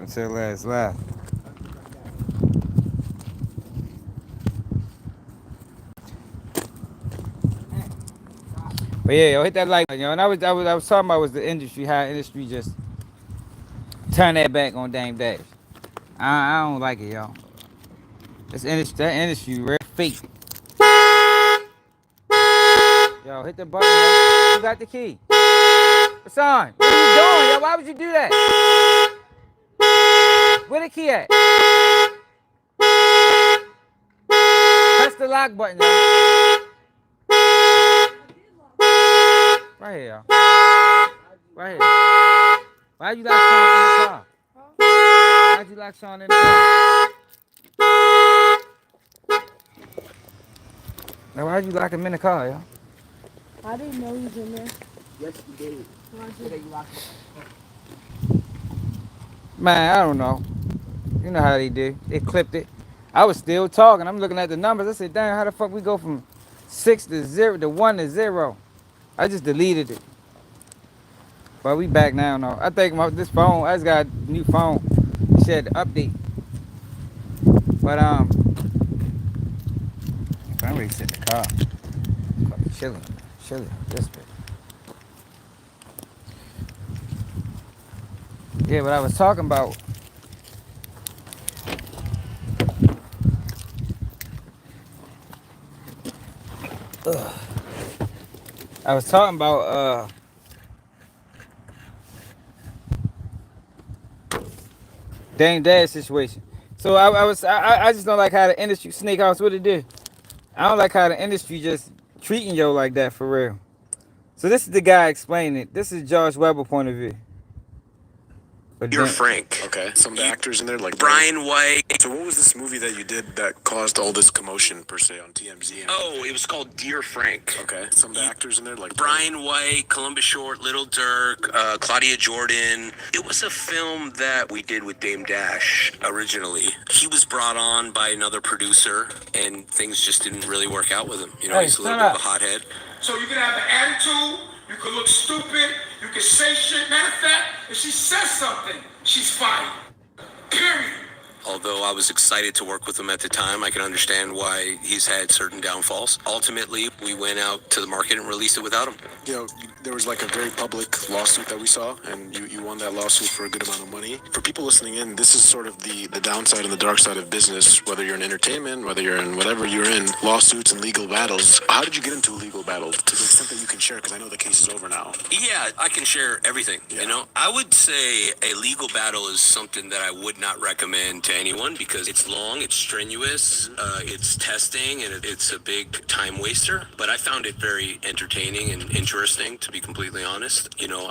Until last laugh. But yeah, yo, hit that like, yo. And I was talking about was the industry, how industry just turn that back on Dame Dash. I don't like it, yo. That industry real fake. Yo, hit the button, yo. You got the key. Hassan, what are you doing, yo? Why would you do that? Where the key at? Press the lock button, yo. Right here, yo. Right here. Why'd you lock Sean in the car? Why'd you lock Sean in the car? Now, why'd you lock him in the car, yo? I didn't know he was in there. Yes, you did. Man, I don't know. You know how they do. They clipped it. I was still talking. I'm looking at the numbers. I said, damn, how the fuck we go from 6 to 0 to 1 to 0? I just deleted it. But we back now, though. I think this phone, I just got a new phone. She had to update. But, I'm ready to sit in the car. Fucking chilling. This bit. Yeah, but I was talking about. I was talking about Dame Dash situation. So I just don't like how the industry Snake House what it did. I don't like how the industry just treating yo like that for real. So this is the guy explaining it. This is Josh Weber point of view. But You're Frank. Okay, some of the actors in there, like Brian White. So what was this movie that you did that caused all this commotion, per se, on TMZ? Oh, it was called Dear Frank. Okay, some of the actors in there, like Brian White, Columbus Short, Little Dirk, Claudia Jordan. It was a film that we did with Dame Dash originally. He was brought on by another producer, and things just didn't really work out with him. You know, Hey, he's a little shut bit up. of a hothead. So you can have an attitude, you can look stupid, you can say shit. Matter of fact, if she says something, she's fired. Period. Although I was excited to work with him at the time, I can understand why he's had certain downfalls. Ultimately, we went out to the market and released it without him. You know, there was like a very public lawsuit that we saw, and you won that lawsuit for a good amount of money. For people listening in, this is sort of the downside and the dark side of business, whether you're in entertainment, whether you're in whatever you're in, lawsuits and legal battles. How did you get into a legal battle to the extent that you can share? Because I know the case is over now. Yeah, I can share everything. Yeah. You know, I would say a legal battle is something that I would not recommend to anyone because it's long, it's strenuous, it's testing, and it's a big time waster. But I found it very entertaining and interesting, to be completely honest. You know,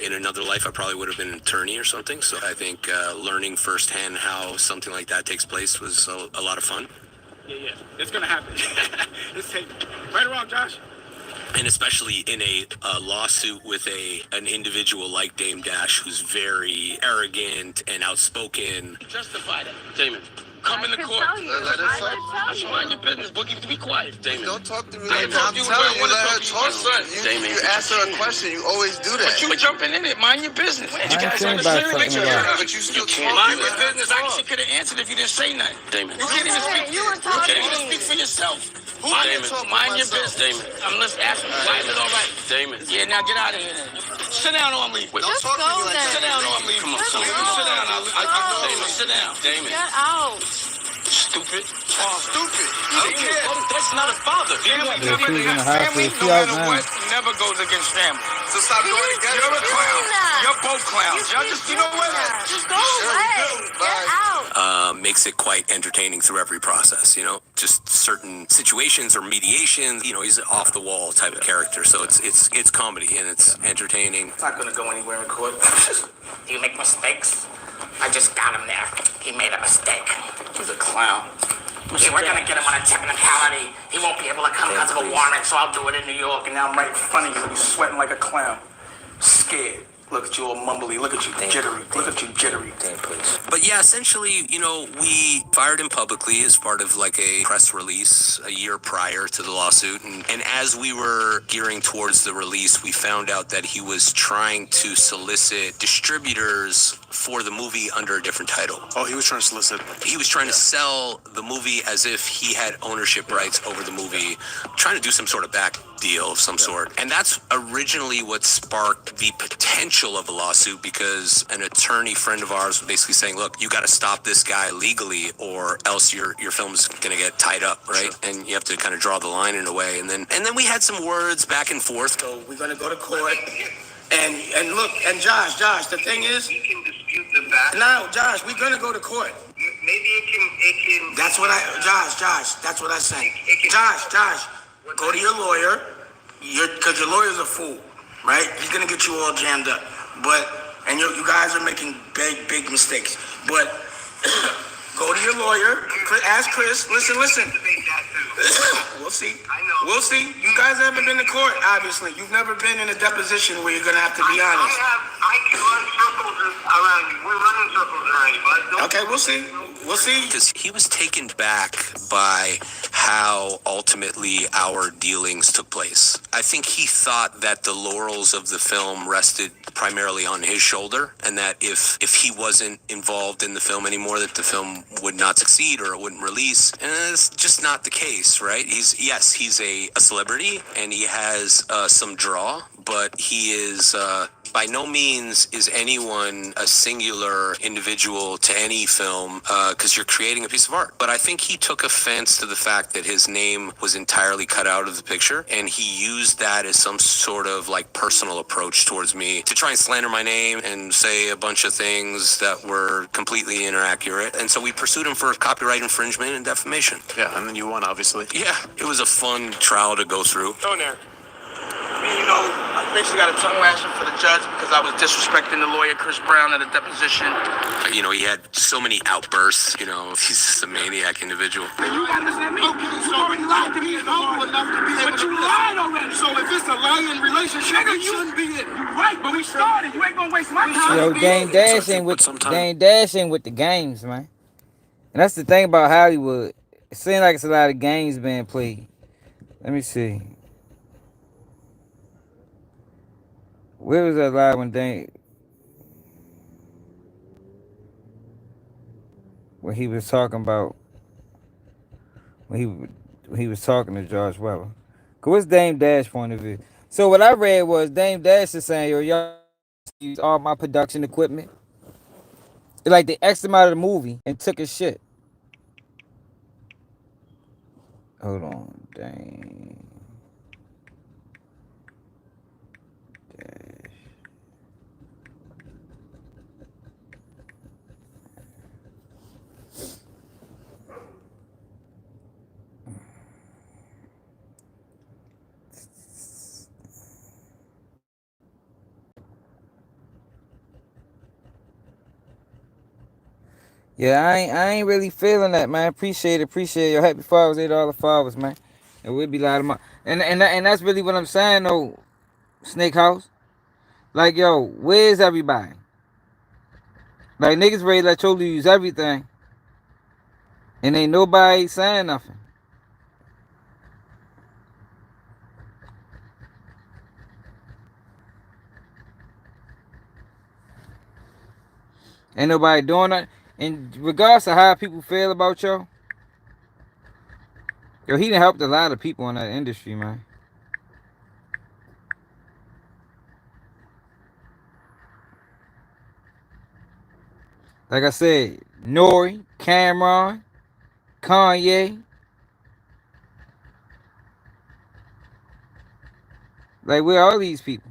in another life, I probably would have been an attorney or something. So I think learning firsthand how something like that takes place was a lot of fun. Yeah, it's gonna happen. Let's take right around, Josh. And especially in a lawsuit with an individual like Dame Dash, who's very arrogant and outspoken. Justify that, Damon. Come in the court. Mind your business, Boogie. Be quiet, Damon. Don't talk to me like that. I'm telling you, let her talk. You ask her a question, you always do that. But you jumping in it. Mind your business. You guys saying understand about it? something about- But you still talking. Mind your business. I she could have answered if you didn't say nothing. Damon. You can't even speak. You were You can't even talking. speak for yourself. Who can Damon, talk for mind your myself? business. Damon. I'm listening. Ask me. Why is it all right? Damon. Yeah, now get out of here then. Sit down or I'm leaving. Don't Just talk to go me like then. Sit that. down or I'm leaving. Come on, Sit son. down. Sit down. Go. Sit down. Damon. Get out. Stupid. Stupid. I don't care. That's not a father. Family, Yeah, she was in the house family, with no you out matter now. what, never goes against family. So stop doing it again. You're a clown. that. You're both clowns. Y'all just, you know what? Just go away. Get out. Makes it quite entertaining through every process, you know, just certain situations or mediations, you know, he's an off the wall type of character. So it's comedy and it's entertaining. It's not going to go anywhere in court. Do you make mistakes? I just got him there. He made a mistake. He's a clown. See, we're going to get him on a technicality. He won't be able to come because of a warrant, so I'll do it in New York. And now I'm right in front of you. You're sweating like a clown. Scared. Look at you all mumbly. Look at you jittery. Look at you jittery. But yeah, essentially, you know, we fired him publicly as part of like a press release a year prior to the lawsuit. And as we were gearing towards the release, we found out that he was trying to solicit distributors for the movie under a different title. Oh, he was trying to solicit. He was trying to sell the movie as if he had ownership rights over the movie, trying to do some sort of back deal of some sort. And that's originally what sparked the potential of a lawsuit, because an attorney friend of ours was basically saying, look, you got to stop this guy legally or else your film's going to get tied up, right? Sure. And you have to kind of draw the line in a way. And then we had some words back and forth. So we're going to go to court. And look, and Josh, the thing is, you can dispute the fact. no, Josh, we're gonna go to court. Maybe it can. That's what Josh, that's what I said. Josh, go to your lawyer, because your lawyer's a fool, right? He's gonna get you all jammed up. And you guys are making big mistakes. But go to your lawyer, ask Chris. Listen. We'll see. I know. We'll see. You guys haven't been to court, obviously. You've never been in a deposition where you're gonna have to be honest. I can run circles around you. We're running circles around you, bud. Okay, we'll see. Because he was taken back by how ultimately our dealings took place. I think he thought that the laurels of the film rested primarily on his shoulder, and that if he wasn't involved in the film anymore, that the film would not succeed or it wouldn't release. And it's just not the case, right? He's a celebrity and he has some draw, but he is by no means is anyone a singular individual to any film, because you're creating a piece of art. But I think he took offense to the fact that his name was entirely cut out of the picture, and he used that as some sort of like personal approach towards me to try and slander my name and say a bunch of things that were completely inaccurate. And so we pursued him for copyright infringement and defamation. Yeah, and then you won, obviously. Yeah, it was a fun trial to go through. Go in there. I basically got a tongue lashing for the judge because I was disrespecting the lawyer, Chris Brown, at a deposition. He had so many outbursts. He's just a maniac individual. You gotta listen to me. You already lied to me. It's over enough to be able to. But you lied already. So if it's a lying relationship, it shouldn't be it. You're right, but we started. You ain't gonna waste my time. Yo, Dame Dash ain't with the games, man. And that's the thing about Hollywood. It seems like it's a lot of games being played. Let me see. Where was that live when he was talking about when he was talking to George Weber? Cause what's Dame Dash point of view? So what I read was Dame Dash is saying, yo, y'all use all my production equipment. Like they X'd him out of the movie and took his shit. Hold on, Dame Dash. Yeah, I ain't really feeling that, man. Appreciate your happy followers, $8 followers, man. And we'll be live tomorrow. And that's really what I'm saying though, Snake House. Like, yo, where's everybody? Like niggas ready to let you use everything. And ain't nobody saying nothing. Ain't nobody doing that. And regardless of how people feel about yo, he done helped a lot of people in that industry, man. Like I said, Nori, Cameron, Kanye. Like, where are all these people?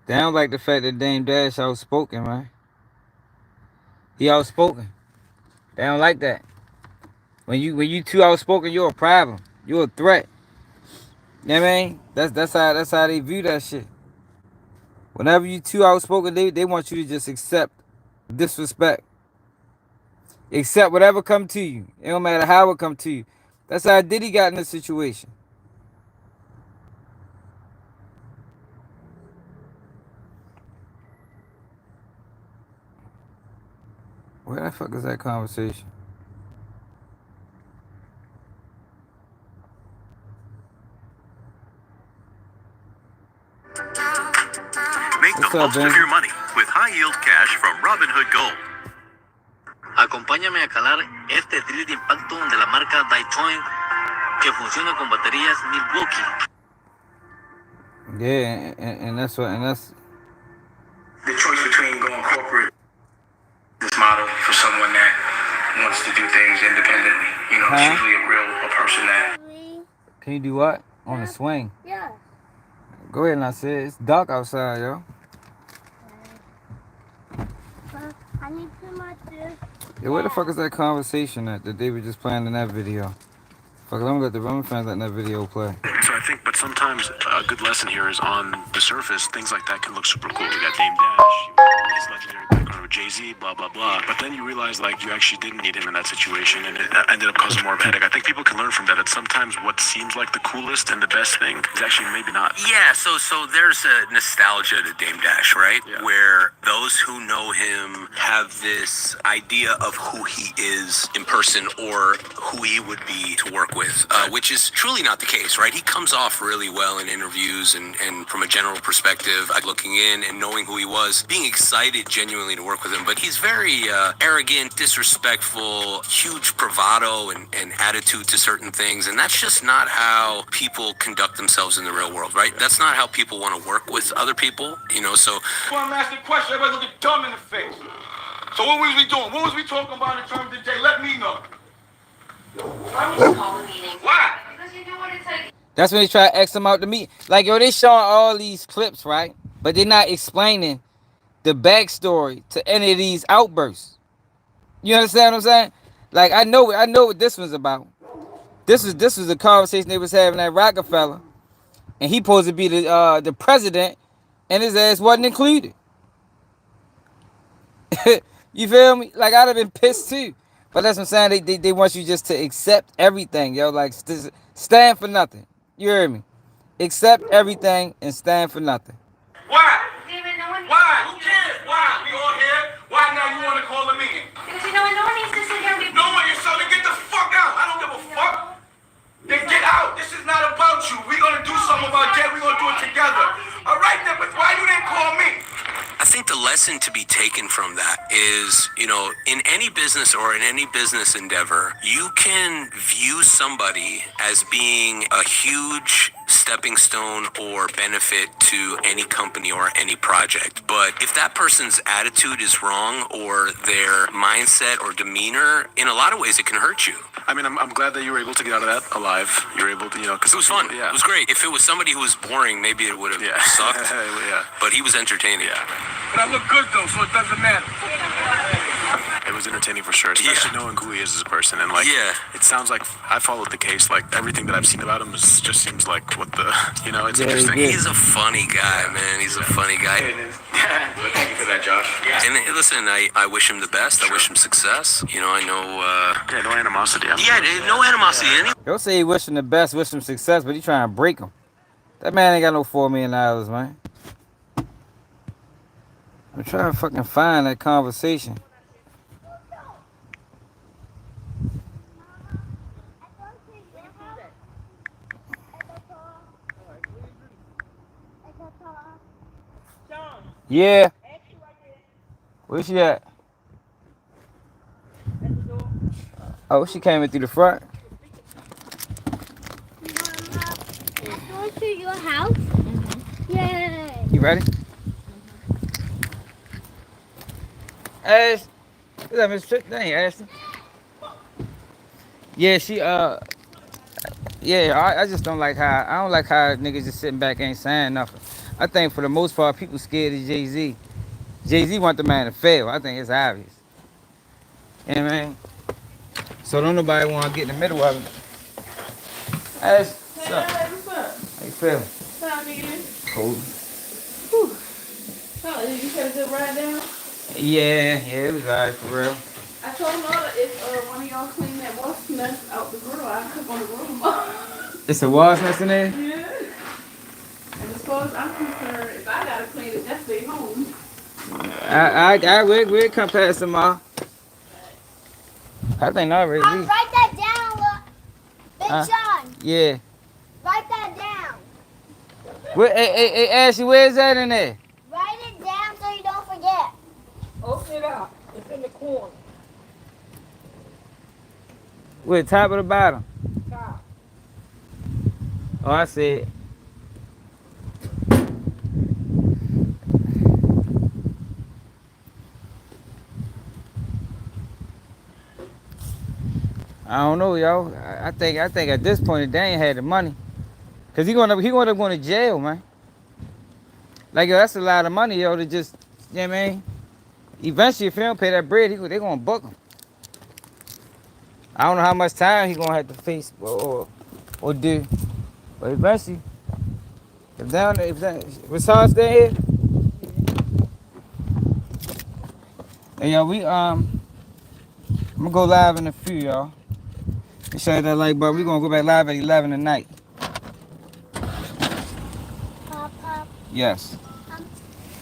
They don't like the fact that Dame Dash outspoken, man. He outspoken. They don't like that. When you too outspoken, you're a problem. You're a threat. You know what I mean? That's how they view that shit. Whenever you too outspoken, they want you to just accept disrespect. Accept whatever come to you. It don't matter how it come to you. That's how Diddy got in this situation. Where the fuck is that conversation? Make What's the up, most of Benji? your money with high-yield cash from Robinhood Gold. Acompáñame a calar este drill de impacto de la marca Antoinio que funciona con baterías Milwaukee. Yeah, and that's what, and that's The choice between going corporate, this model for someone that wants to do things independently. You know, it's huh? usually a person that. Can you do what on the swing? Yeah. Go ahead and I said it's dark outside, yo. I need too much this. Yeah, where the fuck is that conversation at that they were just playing in that video? Fuck, I'm gonna find that in that video play. So I think, but sometimes a good lesson here is on the surface, things like that can look super cool. We got Dame Dash, his legendary background with Jay-Z, blah, blah, blah. But then you realize, like, you actually didn't need him in that situation, and it ended up causing more of a headache. I think people can learn from that. Sometimes what seems like the coolest and the best thing is actually maybe not. Yeah, so there's a nostalgia to Dame Dash, right? Yeah. Where those who know him have this idea of who he is in person or who he would be to work with, which is truly not the case, right? He comes off really well in interviews and from a general perspective, looking in and knowing who he was, being excited genuinely to work with him. But he's very arrogant, disrespectful, huge bravado and attitude to certain things. And that's just not how people conduct themselves in the real world, right? That's not how people want to work with other people, you know, so. Well, I'm asking a question. Everybody looking dumb in the face. So what was we doing? What was we talking about in terms of Jay? Let me know. Why would you call the meeting? Why? Because you do what it takes. That's when they try to X them out to meet. Like, yo, they showing all these clips, right? But they're not explaining the backstory to any of these outbursts. You understand what I'm saying? Like, I know what this one's about. This was a conversation they was having at Rockefeller, and he supposed to be the president, and his ass wasn't included. You feel me? Like, I'd have been pissed too. But that's what I'm saying. They want you just to accept everything, yo. Like, stand for nothing. You hear me? Accept everything and stand for nothing. Why? David, no one. Why? Who cares? Why? We all here. Why now you want to call a meeting? Because you know what? No one needs to sit here and be. No one, you're telling me get the fuck out. I don't give a fuck. Then get out. This is not about you. We're going to do something about Jay. We're going to do it together. All right then, but why you didn't call me? I think the lesson to be taken from that is, you know, in any business or in any business endeavor, you can view somebody as being a huge stepping stone or benefit to any company or any project. But if that person's attitude is wrong or their mindset or demeanor, in a lot of ways it can hurt you. I mean, I'm glad that you were able to get out of that alive. You were able to, you know, because It was fun. Yeah. It was great. If it was somebody who was boring, maybe it would have sucked. Yeah. But he was entertaining. Yeah. But I look good though, so it doesn't matter. It was entertaining for sure, especially knowing who he is as a person. And like, Yeah. it sounds like I followed the case. Like everything that I've seen about him just seems like what the, you know, it's Yeah, interesting. he He's a funny guy, man. He's a funny guy. Thank you for that, Josh. And listen, I wish him the best. I wish him success. You know, I know. Yeah, no animosity. No animosity. They'll say he wish him the best, wish him success, but he trying to break him. That man ain't got no $4 million, man. I'm trying to fucking find that conversation. Yeah. Where she at? Oh, she came in through the front. Going to your house? Yay! You ready? Ash, is that Miss Trick? That ain't Ashton. Yeah, she yeah, I just don't like how niggas just sitting back ain't saying nothing. I think for the most part people scared of Jay-Z. Jay-Z want the man to fail. I think it's obvious. You know what I mean? So don't nobody want to get in the middle of it. Ash, what's up? What's up? How you feeling? How nigga? Cold. Whew. Oh, you had a good ride down? Yeah, it was alright for real. I told her if one of y'all clean that wasp nest out the grill, I'll cook on the grill tomorrow. It's a wasp nest in there? Yeah. And as far as I'm concerned, if I gotta clean it, that's their home. We'll come past tomorrow. I think I already leave. Write that down, look. Big Huh? Sean. Yeah. Write that down. Where, hey, Ashley, where's that in there? Write it down so you don't forget. Open it up. It's in the corner. Where, top or the bottom? Top. Oh, I see it. I don't know, yo. I think at this point, Daniel had the money. Cause he gonna up going to jail, man. Like, yo, that's a lot of money, yo, to just, you know what I mean? Eventually, if he don't pay that bread, they gonna book him. I don't know how much time he gonna have to face or do. But eventually, was Saul still here? Hey, yo, I'm gonna go live in a few, y'all. Make sure that like button. We gonna go back live at 11 tonight. Pop, pop. Yes.